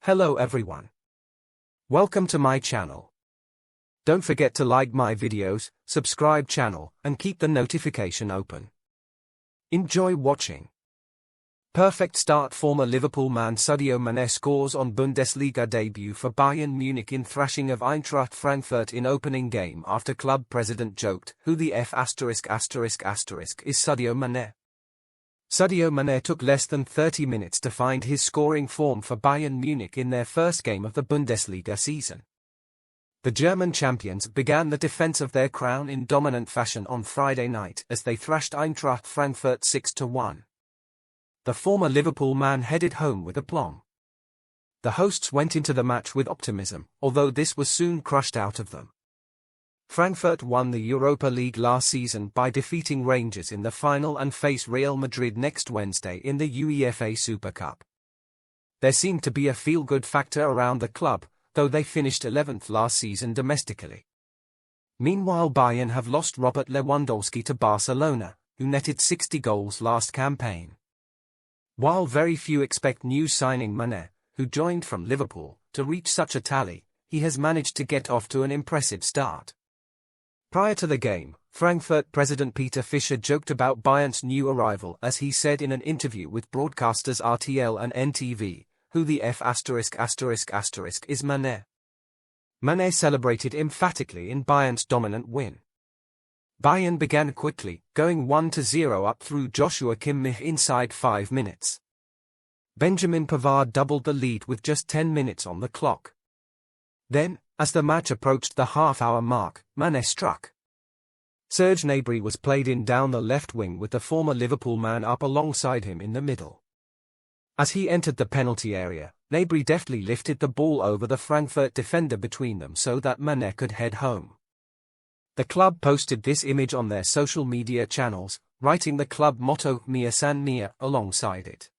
Hello everyone. Welcome to my channel. Don't forget to like my videos, subscribe channel, and keep the notification open. Enjoy watching. Perfect start. Former Liverpool man Sadio Mane scores on Bundesliga debut for Bayern Munich in thrashing of Eintracht Frankfurt in opening game after club president joked, "Who the F*** is Sadio Mane?" Sadio Mane took less than 30 minutes to find his scoring form for Bayern Munich in their first game of the Bundesliga season. The German champions began the defense of their crown in dominant fashion on Friday night as they thrashed Eintracht Frankfurt 6-1. The former Liverpool man headed home with aplomb. The hosts went into the match with optimism, although this was soon crushed out of them. Frankfurt won the Europa League last season by defeating Rangers in the final and face Real Madrid next Wednesday in the UEFA Super Cup. There seemed to be a feel-good factor around the club, though they finished 11th last season domestically. Meanwhile, Bayern have lost Robert Lewandowski to Barcelona, who netted 60 goals last campaign. While very few expect new signing Mane, who joined from Liverpool, to reach such a tally, he has managed to get off to an impressive start. Prior to the game, Frankfurt president Peter Fischer joked about Bayern's new arrival as he said in an interview with broadcasters RTL and NTV, "Who the F*** is Mane?" Mane celebrated emphatically in Bayern's dominant win. Bayern began quickly, going 1-0 up through Joshua Kimmich inside 5 minutes. Benjamin Pavard doubled the lead with just 10 minutes on the clock. Then, as the match approached the half-hour mark, Mane struck. Serge Gnabry was played in down the left wing with the former Liverpool man up alongside him in the middle. As he entered the penalty area, Gnabry deftly lifted the ball over the Frankfurt defender between them so that Mane could head home. The club posted this image on their social media channels, writing the club motto "Mia San Mia" alongside it.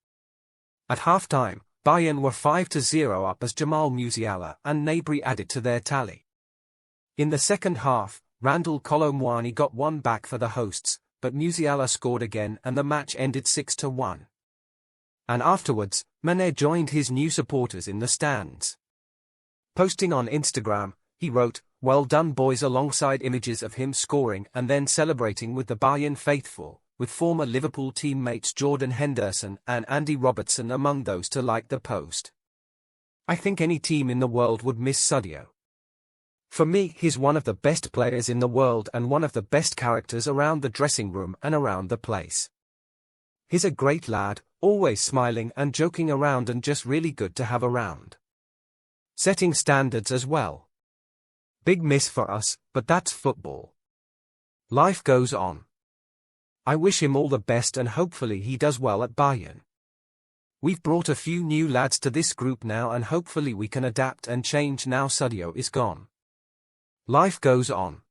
At half-time, Bayern were 5-0 up as Jamal Musiala and Gnabry added to their tally. In the second half, Randal Kolo Muani got one back for the hosts, but Musiala scored again and the match ended 6-1. And afterwards, Mane joined his new supporters in the stands. Posting on Instagram, he wrote, "Well done boys," alongside images of him scoring and then celebrating with the Bayern faithful, with former Liverpool teammates Jordan Henderson and Andy Robertson among those to like the post. "I think any team in the world would miss Sadio. For me, he's one of the best players in the world and one of the best characters around the dressing room and around the place. He's a great lad, always smiling and joking around and just really good to have around. Setting standards as well. Big miss for us, but that's football. Life goes on. I wish him all the best and hopefully he does well at Bayern. We've brought a few new lads to this group now and hopefully we can adapt and change now Sadio is gone. Life goes on."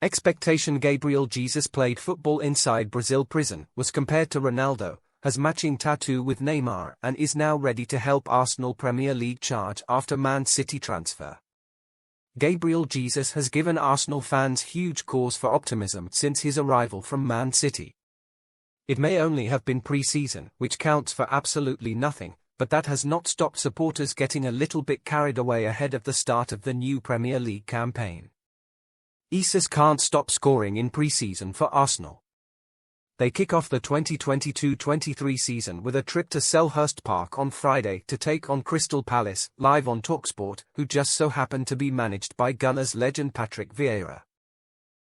Expectation. Gabriel Jesus played football inside Brazil prison, was compared to Ronaldo, has matching tattoo with Neymar and is now ready to help Arsenal Premier League charge after Man City transfer. Gabriel Jesus has given Arsenal fans huge cause for optimism since his arrival from Man City. It may only have been pre-season, which counts for absolutely nothing, but that has not stopped supporters getting a little bit carried away ahead of the start of the new Premier League campaign. Jesus can't stop scoring in pre-season for Arsenal. They kick off the 2022-23 season with a trip to Selhurst Park on Friday to take on Crystal Palace, live on TalkSport, who just so happen to be managed by Gunners legend Patrick Vieira.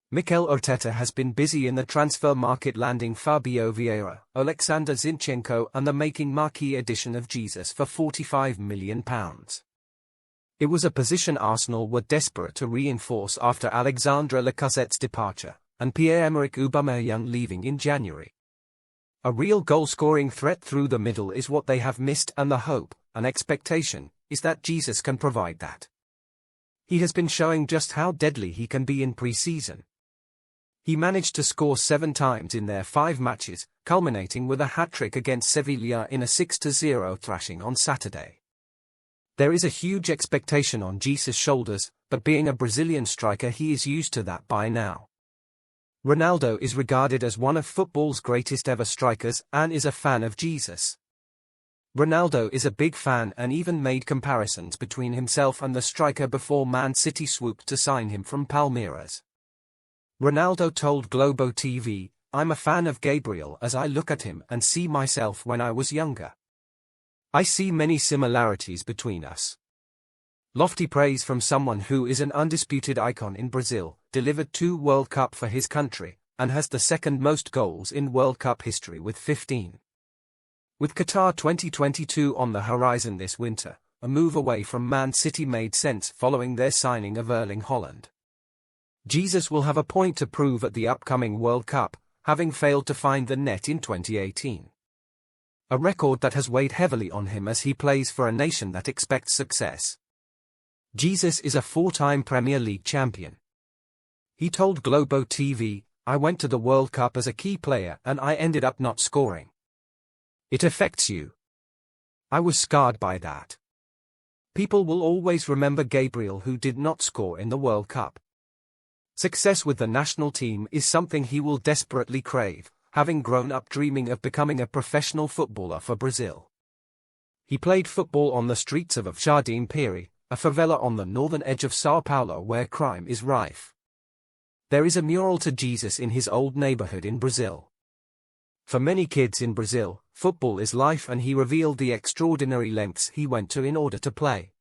Mikel Arteta has been busy in the transfer market, landing Fabio Vieira, Alexander Zinchenko and the making marquee addition of Jesus for £45 million. It was a position Arsenal were desperate to reinforce after Alexandre Lacazette's departure and Pierre-Emerick Aubameyang leaving in January. A real goal-scoring threat through the middle is what they have missed, and the hope and expectation is that Jesus can provide that. He has been showing just how deadly he can be in pre-season. He managed to score 7 times in their 5 matches, culminating with a hat-trick against Sevilla in a 6-0 thrashing on Saturday. There is a huge expectation on Jesus' shoulders, but being a Brazilian striker he is used to that by now. Ronaldo is regarded as one of football's greatest ever strikers and is a fan of Jesus. Ronaldo is a big fan and even made comparisons between himself and the striker before Man City swooped to sign him from Palmeiras. Ronaldo told Globo TV, "I'm a fan of Gabriel as I look at him and see myself when I was younger. I see many similarities between us." Lofty praise from someone who is an undisputed icon in Brazil, delivered 2 World Cup for his country, and has the second most goals in World Cup history with 15. With Qatar 2022 on the horizon this winter, a move away from Man City made sense following their signing of Erling Haaland. Jesus will have a point to prove at the upcoming World Cup, having failed to find the net in 2018. A record that has weighed heavily on him as he plays for a nation that expects success. Jesus is a 4-time Premier League champion. He told Globo TV, "I went to the World Cup as a key player and I ended up not scoring. It affects you. I was scarred by that. People will always remember Gabriel who did not score in the World Cup. Success with the national team is something he will desperately crave, having grown up dreaming of becoming a professional footballer for Brazil." He played football on the streets of Jardim Peri, a favela on the northern edge of São Paulo where crime is rife. There is a mural to Jesus in his old neighborhood in Brazil. For many kids in Brazil, football is life, and he revealed the extraordinary lengths he went to in order to play.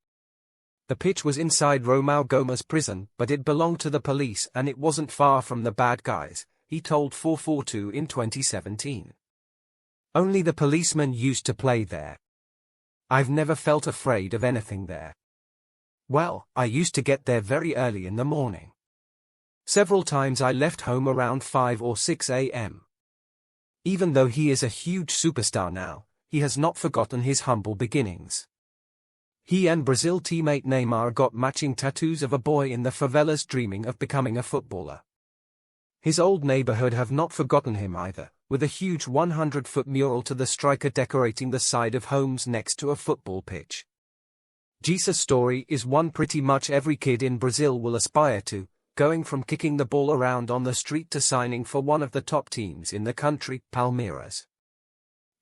The pitch was inside Romão Gomes prison, but it belonged to the police and it wasn't far from the bad guys, he told 442 in 2017. "Only the policemen used to play there. I've never felt afraid of anything there. Well, I used to get there very early in the morning. Several times I left home around 5 or 6 a.m. Even though he is a huge superstar now, he has not forgotten his humble beginnings. He and Brazil teammate Neymar got matching tattoos of a boy in the favelas dreaming of becoming a footballer. His old neighborhood have not forgotten him either, with a huge 100-foot mural to the striker decorating the side of homes next to a football pitch. Jesus' story is one pretty much every kid in Brazil will aspire to, going from kicking the ball around on the street to signing for one of the top teams in the country, Palmeiras.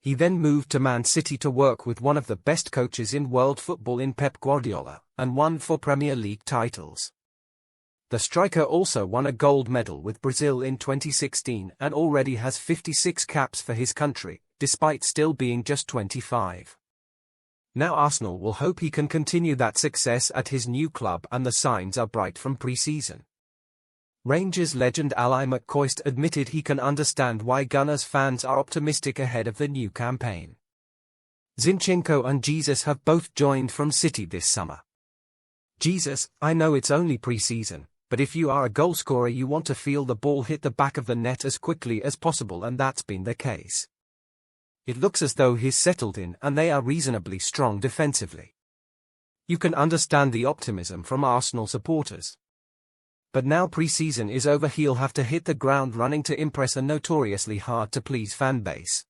He then moved to Man City to work with one of the best coaches in world football in Pep Guardiola, and won 4 Premier League titles. The striker also won a gold medal with Brazil in 2016 and already has 56 caps for his country, despite still being just 25. Now Arsenal will hope he can continue that success at his new club, and the signs are bright from pre-season. Rangers legend Ali McCoist admitted he can understand why Gunners fans are optimistic ahead of the new campaign. Zinchenko and Jesus have both joined from City this summer. Jesus, I know it's only pre-season, but if you are a goalscorer you want to feel the ball hit the back of the net as quickly as possible, and that's been the case. It looks as though he's settled in and they are reasonably strong defensively. You can understand the optimism from Arsenal supporters. But now pre-season is over, he'll have to hit the ground running to impress a notoriously hard-to-please fanbase.